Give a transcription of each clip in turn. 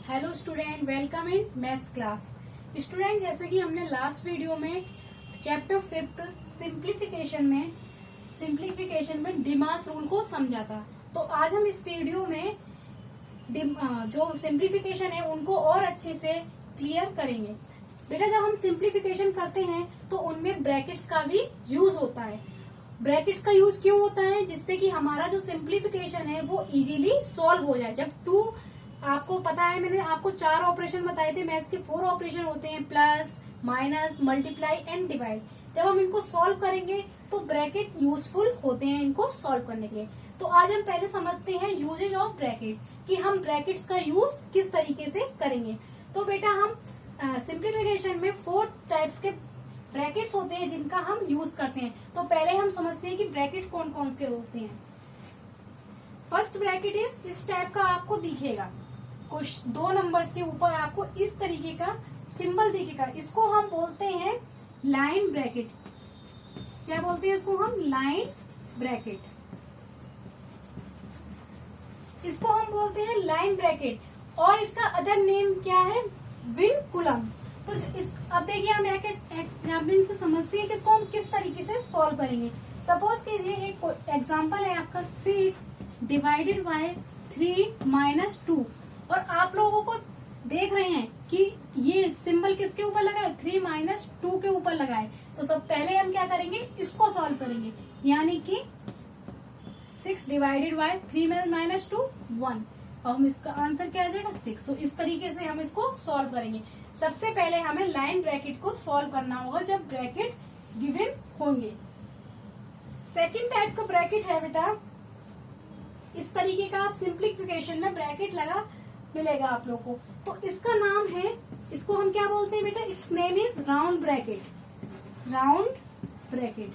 Hello student, welcome in maths class. Student, जैसे कि हमने लास्ट वीडियो में चैप्टर 5 सिंप्लीफिकेशन में डिमास रूल को समझा था, तो आज हम इस वीडियो में जो सिंप्लीफिकेशन है उनको और अच्छे से क्लियर करेंगे। बेटा, जब हम सिंप्लीफिकेशन करते हैं तो उनमें ब्रैकेट्स का भी यूज होता है। ब्रैकेट्स का यूज क्यों होता है? जिससे कि हमारा जो सिंप्लीफिकेशन है वो इजीली सॉल्व हो जाए। जब आपको पता है, मैंने आपको 4 ऑपरेशन बताए थे, मैथ्स के 4 ऑपरेशन होते हैं, plus, minus, multiply and divide. जब हम इनको सॉल्व करेंगे तो ब्रैकेट यूजफुल होते हैं इनको सॉल्व करने के लिए। तो आज हम पहले समझते हैं यूजेज ऑफ ब्रैकेट, कि हम ब्रैकेट्स का यूज किस तरीके से करेंगे। तो बेटा, हम सिंप्लीफिकेशन में 4 टाइप्स के ब्रैकेट्स होते हैं जिनका हम यूज करते हैं। तो पहले हम समझते हैं कि ब्रैकेट कौन कौन से होते हैं। फर्स्ट ब्रैकेट इस टाइप का आपको दिखेगा, कुछ 2 नंबर्स के ऊपर आपको इस तरीके का सिंबल दिखेगा। इसको हम बोलते हैं लाइन ब्रैकेट। क्या बोलते हैं इसको हम? Line bracket. इसको हम बोलते हैं लाइन ब्रैकेट, और इसका अदर नेम क्या है? विनकुलम। तो अब देखिए, हम एक एग्जाम्पल से समझते हैं कि इसको हम किस तरीके से सॉल्व करेंगे। सपोज कीजिए एक एग्जाम्पल है आपका 6 डिवाइडेड बाय 3 माइनस 2, और आप लोगों को देख रहे हैं कि ये सिंबल किसके ऊपर लगा है? 3 माइनस 2 के ऊपर लगा है। तो सब पहले हम क्या करेंगे? इसको सॉल्व करेंगे, यानी कि 6 डिवाइडेड बाय 3 माइनस 2 1, और हम इसका आंसर क्या आ जाएगा? 6। तो इस तरीके से हम इसको सॉल्व करेंगे। सबसे पहले हमें लाइन ब्रैकेट को सॉल्व करना होगा जब ब्रैकेट गिवन होंगे। सेकंड टाइप का ब्रैकेट है बेटा, इस तरीके का आप सिंप्लीफिकेशन में ब्रैकेट लगा मिलेगा आप लोग को। तो इसका नाम है, इसको हम क्या बोलते हैं बेटा? It's name is round bracket. Round bracket,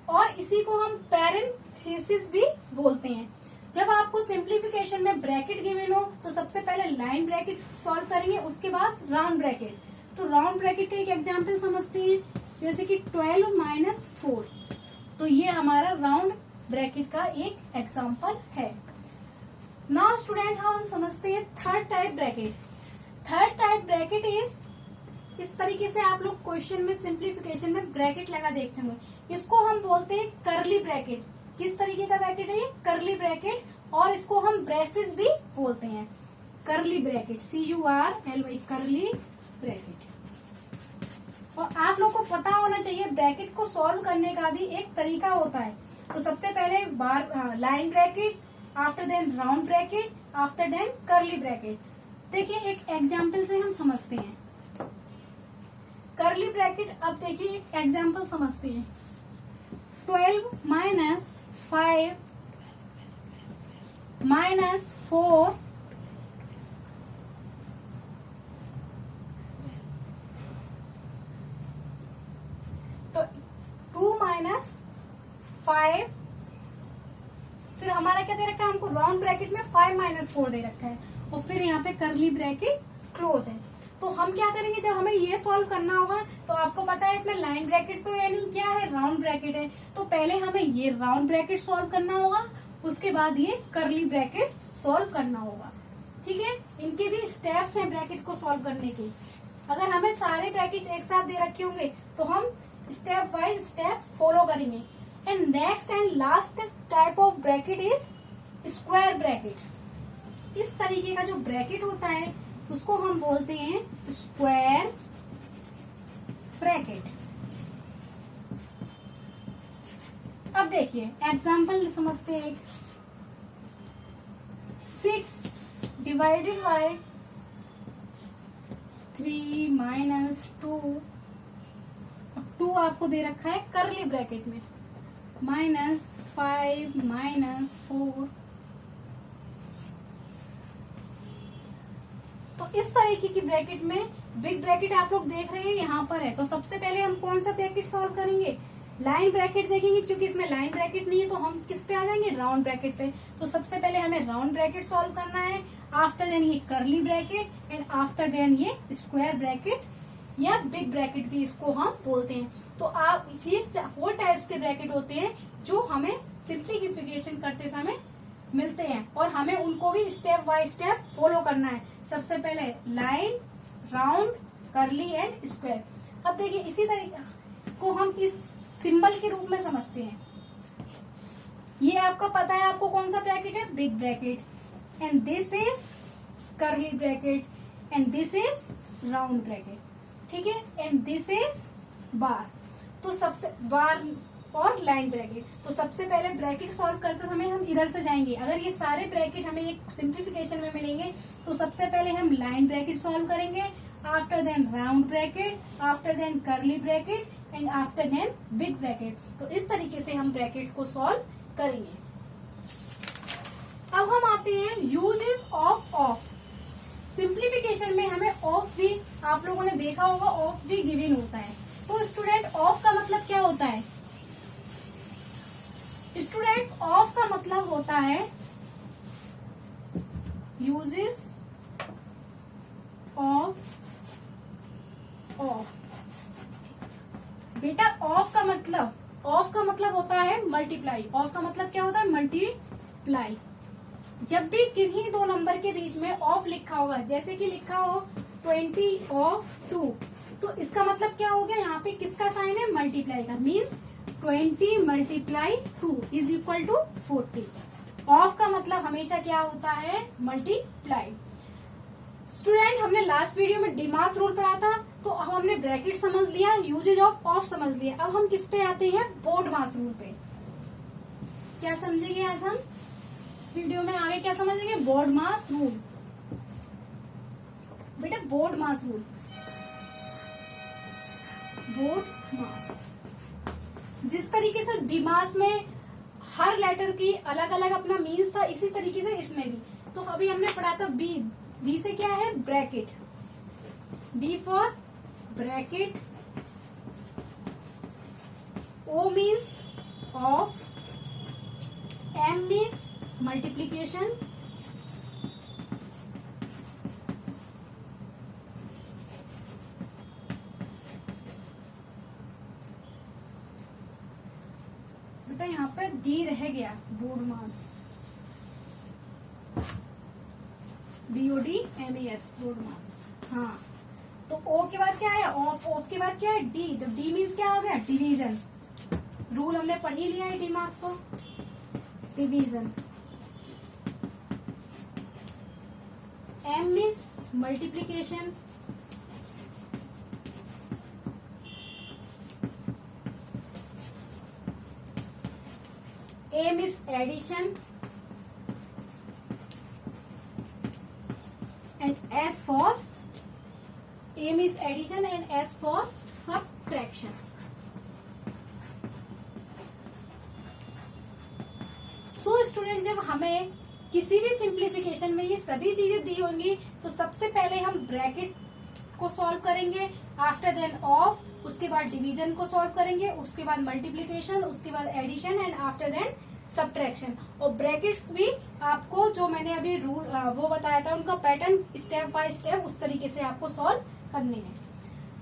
और इसी को हम पैरेंथेसिस भी बोलते हैं। जब आपको सिंप्लीफिकेशन में ब्रैकेट गिवन हो तो सबसे पहले लाइन ब्रैकेट सॉल्व करेंगे, उसके बाद राउंड ब्रैकेट। तो राउंड ब्रैकेट का एक एग्जांपल समझते हैं, जैसे कि 12 माइनस 4। तो ये हमारा राउंड ब्रैकेट का एक एग्जांपल है। नाउ स्टूडेंट, हम समझते हैं third type bracket. Third type bracket इस तरीके से आप लोग क्वेश्चन में सिंप्लीफिकेशन में ब्रैकेट लगा देखते होंगे। इसको हम बोलते हैं करली ब्रैकेट। किस तरीके का ब्रैकेट है ये? करली ब्रैकेट, और इसको हम ब्रेसेस भी बोलते हैं। करली ब्रैकेट, CURLY, करली ब्रैकेट। और आप लोग को पता होना चाहिए ब्रैकेट को सॉल्व करने का भी एक तरीका होता है। तो सबसे पहले line bracket, after then round bracket, after then curly bracket. देखिए, एक एग्जाम्पल से हम समझते हैं करली ब्रैकेट। अब देखिए एक एग्जाम्पल समझते हैं। 12 माइनस 5 माइनस 4 2 माइनस 5, फिर हमारा क्या दे रखा है? हमको राउंड ब्रैकेट में 5 माइनस 4 दे रखा है, और फिर यहाँ पे करली ब्रैकेट क्लोज है। तो हम क्या करेंगे? जब हमें ये सॉल्व करना होगा, तो आपको पता है इसमें लाइन ब्रैकेट तो यानी क्या है? राउंड ब्रैकेट है। तो पहले हमें ये राउंड ब्रैकेट सॉल्व करना होगा, उसके बाद ये करली ब्रैकेट सॉल्व करना होगा। ठीक है, इनके भी स्टेप्स हैं ब्रैकेट को सॉल्व करने के। अगर हमें सारे ब्रैकेट एक साथ दे रखे होंगे तो हम स्टेप बाय स्टेप फॉलो करेंगे। And next and last type of bracket is square bracket. इस तरीके का जो ब्रैकेट होता है उसको हम बोलते हैं स्क्वायर ब्रैकेट। अब देखिए एग्जाम्पल समझते हैं। 6 डिवाइडेड बाय 3 माइनस 2, 2 आपको दे रखा है करली ब्रैकेट में, माइनस 5 माइनस 4। तो इस तरीके की ब्रैकेट में बिग ब्रैकेट आप लोग देख रहे हैं यहाँ पर है। तो सबसे पहले हम कौन सा ब्रैकेट सॉल्व करेंगे? लाइन ब्रैकेट देखेंगे, क्योंकि इसमें लाइन ब्रैकेट नहीं है तो हम किस पे आ जाएंगे? राउंड ब्रैकेट पे। तो सबसे पहले हमें राउंड ब्रैकेट सॉल्व करना है, आफ्टर देन ये curly bracket, and after then ये स्क्वायर ब्रैकेट या बिग ब्रैकेट भी इसको हम बोलते हैं। तो आप ये 4 टाइप्स के ब्रैकेट होते हैं जो हमें सिंप्लीफिकेशन करते समय मिलते हैं और हमें उनको भी स्टेप बाय स्टेप फॉलो करना है। सबसे पहले line, round, curly and square. अब देखिए इसी तरीके को हम इस सिंबल के रूप में समझते हैं। ये आपका पता है आपको कौन सा ब्रैकेट है, big bracket, and this is curly bracket, and this is round bracket, ठीक है, एंड दिस इज बार। तो सबसे बार और लाइन ब्रैकेट। तो सबसे पहले ब्रैकेट सॉल्व करते समय हम इधर से जाएंगे। अगर ये सारे ब्रैकेट हमें एक सिंप्लीफिकेशन में मिलेंगे तो सबसे पहले हम लाइन ब्रैकेट सॉल्व करेंगे, after then round bracket, after then curly bracket, and after then big bracket. तो इस तरीके से हम ब्रैकेट्स को सॉल्व करेंगे। अब हम आते हैं यूजेस ऑफ। सिंप्लीफिकेशन में हमें ऑफ भी, आप लोगों ने देखा होगा, ऑफ भी गिवन होता है। तो स्टूडेंट ऑफ का मतलब क्या होता है? स्टूडेंट्स ऑफ का मतलब होता है यूजेस ऑफ। बेटा ऑफ का मतलब होता है मल्टीप्लाई। ऑफ का मतलब क्या होता है? मल्टीप्लाई। जब भी किन्हीं दो नंबर के बीच में ऑफ लिखा होगा, जैसे कि लिखा हो 20 ऑफ 2, तो इसका मतलब क्या हो गया? यहाँ पे किसका साइन है? मल्टीप्लाई का। Means 20 multiply 2 is equal to 40। Of का मतलब हमेशा क्या होता है? मल्टीप्लाई। स्टूडेंट हमने लास्ट वीडियो में डिमास रूल पढ़ा था, तो अब हमने ब्रैकेट समझ लिया, यूजेज ऑफ समझ लिया। अब हम किस पे आते हैं? बोर्डमास रूल पे। क्या समझेंगे आज हम इस वीडियो में? आगे क्या समझेंगे? बोर्डमास रूल। बेटा बोर्डमास रूल, बोर्डमास। जिस तरीके से डिमास में हर लेटर की अलग अलग अपना मीन्स था, इसी तरीके से इसमें भी। तो अभी हमने पढ़ा था बी से क्या है? Bracket. B for bracket, O means of, M means multiplication, बेटा यहाँ पर डी रह गया, बोर्डमास, BODMAS, बोर्डमास। हाँ, तो ओ के बाद क्या है? ऑफ के बाद क्या है? डी। तो डी मीन्स क्या हो गया? डिवीजन। रूल हमने पढ़ ही लिया है डिमास को, division. M means multiplication, A is addition, and S for A is addition and S for subtraction. So student जब हमें किसी भी सिंप्लीफिकेशन में ये सभी चीजें दी होंगी तो सबसे पहले हम ब्रैकेट को सॉल्व करेंगे, आफ्टर देन ऑफ, उसके बाद डिवीजन को सॉल्व करेंगे, उसके बाद मल्टीप्लिकेशन, उसके बाद addition, and after then subtraction. और ब्रैकेट्स भी आपको जो मैंने अभी रूल वो बताया था, उनका पैटर्न स्टेप बाय स्टेप उस तरीके से आपको सॉल्व करने हैं।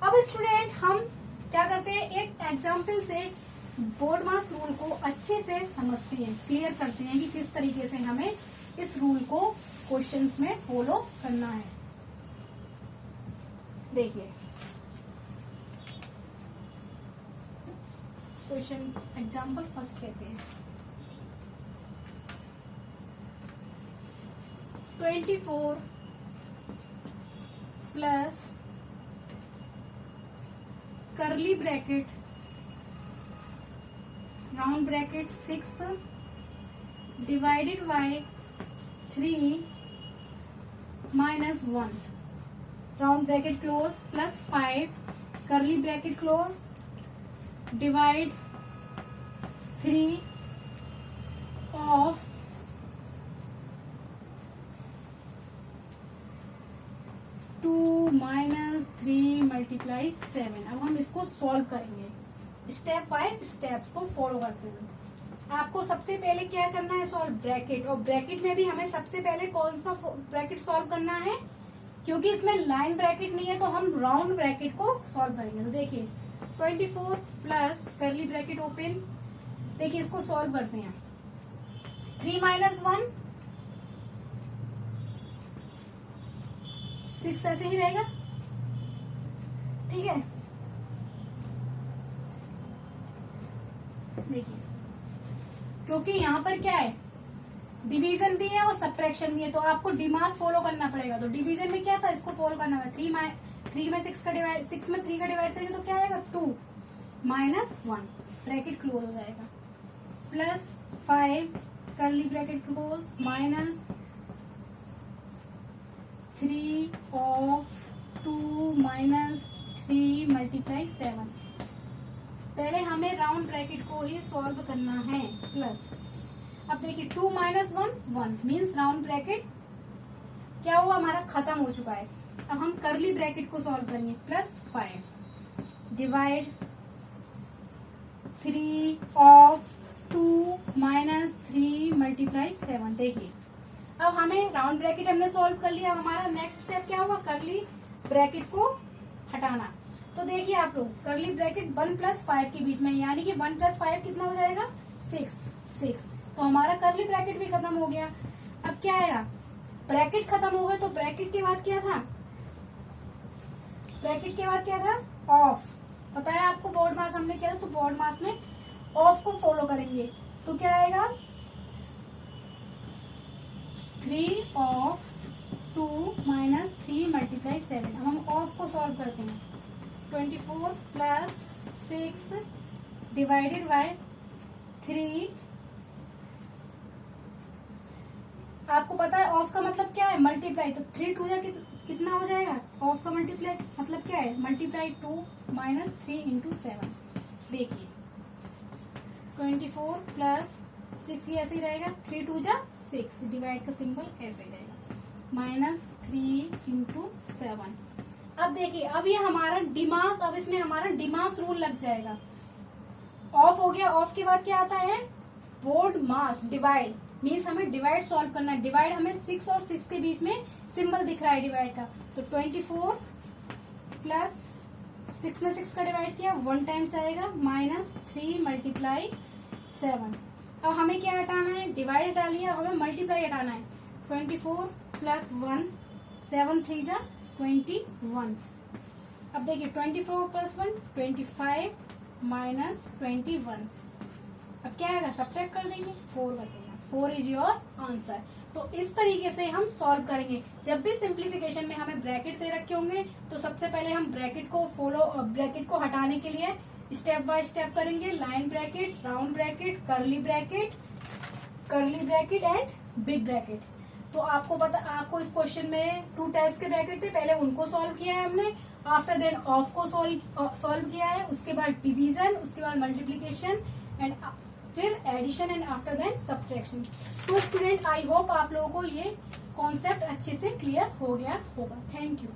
अब स्टूडेंट हम क्या करते हैं? एक एग्जाम्पल से बोर्डमास रूल को अच्छे से समझते हैं, क्लियर करते हैं कि किस तरीके से हमें इस रूल को क्वेश्चंस में फॉलो करना है। देखिए क्वेश्चन एग्जाम्पल फर्स्ट कहते हैं 24 plus curly bracket round bracket 6 divided by 3 minus 1 round bracket close plus 5 curly bracket close divide 3 of 2 minus 3 multiply 7। अब हम इसको सॉल्व करेंगे स्टेप बाय स्टेप्स को फॉलो करते हुए। आपको सबसे पहले क्या करना है? Solve bracket. और ब्रैकेट में भी हमें सबसे पहले कौन सा ब्रैकेट सॉल्व करना है? क्योंकि इसमें लाइन ब्रैकेट नहीं है तो हम राउंड ब्रैकेट को सॉल्व करेंगे। तो देखिए 24 प्लस कर्ली ब्रैकेट ओपन, देखिए इसको सॉल्व करते हैं। 3 माइनस 1 6 ऐसे ही रहेगा, ठीक है। देखिए क्योंकि यहाँ पर क्या है, डिवीजन भी है और सब्ट्रैक्शन भी है, तो आपको डिमास फॉलो करना पड़ेगा। तो डिवीजन में क्या था, इसको फॉलो करना होगा। 3 में 6 का डिवाइड, 6 में 3 का डिवाइड करेंगे तो क्या आएगा 2 माइनस 1 ब्रैकेट क्लोज हो जाएगा, plus 5 curly bracket close minus 3 of 2 minus 3 multiply 7। पहले हमें राउंड ब्रैकेट को ही सॉल्व करना है, प्लस अब देखिए 2 माइनस 1 1 मीन्स राउंड ब्रैकेट क्या हुआ हमारा, खत्म हो चुका है। अब हम कर्ली ब्रैकेट को सॉल्व करेंगे, plus 5 divide 3 of 2 minus 3 multiply 7। देखिए अब हमें राउंड ब्रैकेट हमने सॉल्व कर लिया। हमारा नेक्स्ट स्टेप क्या हुआ, कर्ली ब्रैकेट को हटाना। तो देखिए आप लोग, कर्ली ब्रैकेट 1 प्लस 5 के बीच में, यानी कि 1 प्लस 5 कितना हो जाएगा 6। तो हमारा कर्ली ब्रैकेट भी खत्म हो गया। अब क्या आएगा, ब्रैकेट खत्म हो गया तो ब्रैकेट के बाद क्या था, ब्रैकेट के बाद क्या था, ऑफ। पता है आपको बोर्ड मास हमने किया था, तो बोर्ड मास में ऑफ को फॉलो करेंगे। तो क्या आएगा 3 ऑफ 2 माइनस 3 मल्टीप्लाई 7। अब हम ऑफ को सॉल्व करते हैं, 24 प्लस 6 डिवाइडेड बाय 3। आपको पता है ऑफ का मतलब क्या है, मल्टीप्लाई। तो 3 2 कितना हो जाएगा, ऑफ का मल्टीप्लाई मतलब क्या है, मल्टीप्लाई 2 माइनस 3 इंटू 7। देखिए 24 प्लस 6 ये ऐसे ही रहेगा, 3 2 जा 6, डिवाइड का सिंबल ऐसे ही रहेगा, माइनस 3 इंटू 7। अब देखिए अब ये हमारा डिमास, अब इसमें हमारा डिमास रूल लग जाएगा। ऑफ हो गया, ऑफ के बाद क्या आता है, बोर्ड मास डिवाइड, मीन्स हमें डिवाइड सॉल्व करना है। डिवाइड हमें 6 और 6 के बीच में सिंबल दिख रहा है डिवाइड का। तो 24 प्लस 6 में 6 का डिवाइड किया 1 टाइम्स आएगा, माइनस 3 मल्टीप्लाई 7। अब हमें क्या हटाना है, डिवाइड हटा लिया, हमें मल्टीप्लाई हटाना है। 24 प्लस 1 7 3 जा 21। अब देखिए 24 प्लस 1 25 माइनस 21। अब क्या आएगा, सब्ट्रैक्ट कर देंगे, 4 बचेगा। 4 इज योर आंसर। तो इस तरीके से हम सॉल्व करेंगे। जब भी सिंप्लीफिकेशन में हमें ब्रैकेट दे रखे होंगे तो सबसे पहले हम ब्रैकेट को हटाने के लिए स्टेप बाय स्टेप करेंगे। Line bracket, round bracket, curly bracket and big bracket. तो आपको इस क्वेश्चन में 2 टाइप्स के ब्रैकेट थे, पहले उनको सॉल्व किया है हमने, आफ्टर देन ऑफ को सॉल्व किया है, उसके बाद डिवीजन, उसके बाद मल्टीप्लीकेशन एंड फिर addition and after then subtraction. So student, I hope आप लोगों को ये कॉन्सेप्ट अच्छे से क्लियर हो गया होगा। Thank you.